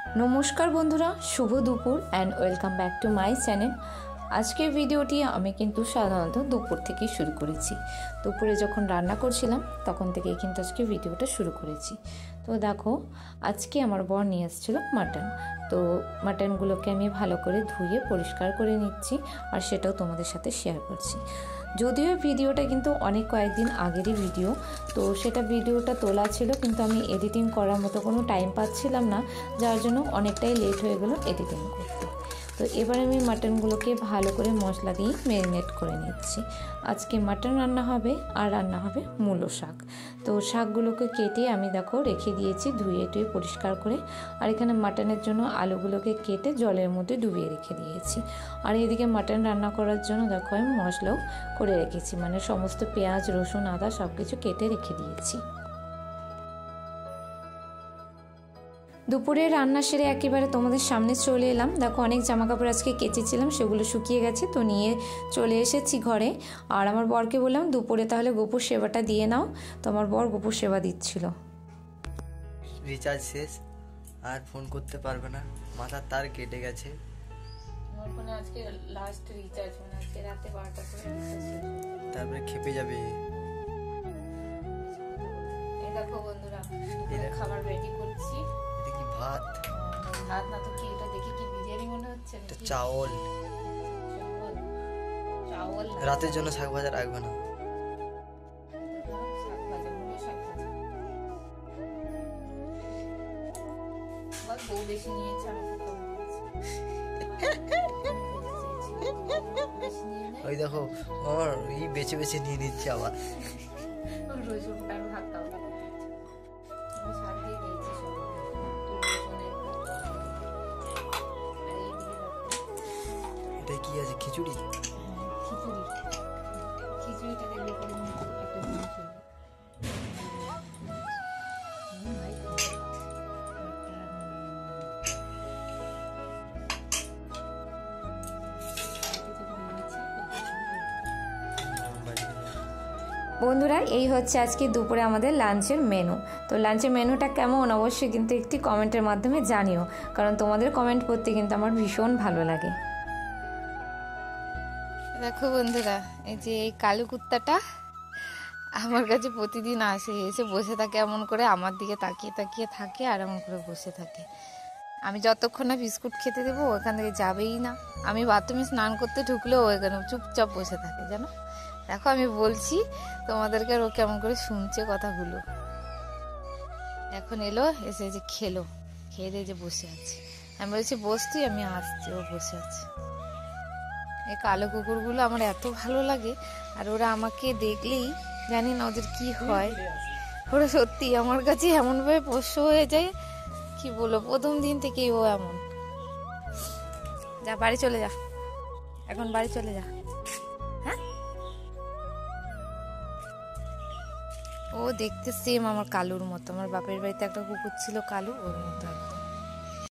নমস্কার বন্ধুরা, শুভ দুপুর and welcome back to my channel. আজকের ভিডিওটি আমি কিন্তু সাধারণত দুপুর থেকেই শুরু করেছি। দুপুরে যখন রান্না করছিলাম তখন থেকেই কিন্তু আজকে ভিডিওটা শুরু করেছি। তো দেখো, আজকে আমার বর নিয়ে এসেছিলো মাটন। তো মাটনগুলোকে আমি ভালো করে ধুয়ে পরিষ্কার করে নিচ্ছি, আর সেটাও তোমাদের সাথে শেয়ার করছি। যদিও ভিডিওটা কিন্তু অনেক কয়েকদিন আগেরই ভিডিও, তো সেটা ভিডিওটা তোলা ছিল, কিন্তু আমি এডিটিং করার মতো কোনো টাইম পাচ্ছিলাম না, যার জন্য অনেকটাই লেট হয়ে গেল এডিটিং করতে। তো এবার আমি মাটনগুলোকে ভালো করে মশলা দিয়ে ম্যারিনেট করে নিচ্ছি। আজকে মাটন রান্না হবে আর রান্না হবে মূলো শাক। তো শাকগুলোকে কেটে আমি দেখো রেখে দিয়েছি ধুয়ে টুয়ে পরিষ্কার করে। আর এখানে মাটনের জন্য আলুগুলোকে কেটে জলের মধ্যে ডুবিয়ে রেখে দিয়েছি। আর এদিকে মাটন রান্না করার জন্য দেখো আমি মশলাও করে রেখেছি, মানে সমস্ত পেঁয়াজ রসুন আদা সব কিছু কেটে রেখে দিয়েছি। দুপুরে রান্না সেরে একেবারে তোমাদের সামনে চলে এলাম। দেখো অনেক জামা কাপড় আজকে কেচেছিলাম, সেগুলো শুকিয়ে গেছে, তো নিয়ে চলে এসেছি ঘরে। আর আমার বরকে বললাম দুপুরে তাহলে গোপুর সেবাটা দিয়ে নাও। তো আমার বর গোপুর সেবা দিচ্ছিল। রিচার্জ শেষ, আর ফোন করতে পারবে না, মাথার তার কেটে গেছে। আমার ফোনে আজকে লাস্ট রিচার্জ, মানে আজকে রাতে 12টা করে রিচার্জ শেষ। তারপরে খেপে যাবে। এই দেখো বন্ধুরা, খাবার রেডি করছি। এটা কি ভাত? ভাত না তো কি, এটা দেখি কি বিরিয়ানি মনে হচ্ছে। এটা চাওল। চাওল রাতের জন্য শাক ভাজা রাখবে না। ওই দেখো আমার এই বেছে বেছে নিয়ে নিচ্ছে আবার। এটা কি আছে? খিচুড়ি। খিচুড়িটা দেখলে পরে একটা জিনিস বন্ধুরা, এই হচ্ছে আজকে দুপুরে আমাদের লাঞ্চের মেনু। তো লাঞ্চের মেনুটা কেমন অবশ্যই কিন্তু একটি কমেন্টের মাধ্যমে জানিও, কারণ তোমাদের কমেন্ট পড়তে কিন্তু আমার ভীষণ ভালো লাগে। দেখো বন্ধুরা, এই যে এই কালো কুত্তাটা আমার কাছে প্রতিদিন আসে, এসে বসে থাকে এমন করে, আমার দিকে তাকিয়ে তাকিয়ে থাকে আর এমন করে বসে থাকে। আমি যতক্ষণ না বিস্কুট খেতে দেবো ওখান থেকে যাবেই না। আমি বাথরুমে স্নান করতে ঢুকলেও ওখানে চুপচাপ বসে থাকে, জানো। দেখো আমি বলছি তোমাদেরকে, আর ও কেমন করে শুনছে কথাগুলো। এখন এলো, এসে যে খেলো, খেয়ে দিয়ে যে বসে আছে। আমি বলছি বস তুই, আমি আসছি, ও বসে আছে। এই কালো কুকুরগুলো আমার এত ভালো লাগে, আর ওরা আমাকে দেখলেই জানি না ওদের কি হয়, ওরা সত্যি আমার কাছে এমনভাবে পোষ্য হয়ে যায়, কি বলো, প্রথম দিন থেকেই ও এমন। যা বাড়ি চলে যা, এখন বাড়ি চলে যা। হ্যাঁ, ও দেখতে সেম আমার কালুর মতো। আমার বাপের বাড়িতে একটা কুকুর ছিল কালু, ওর মতো একদম।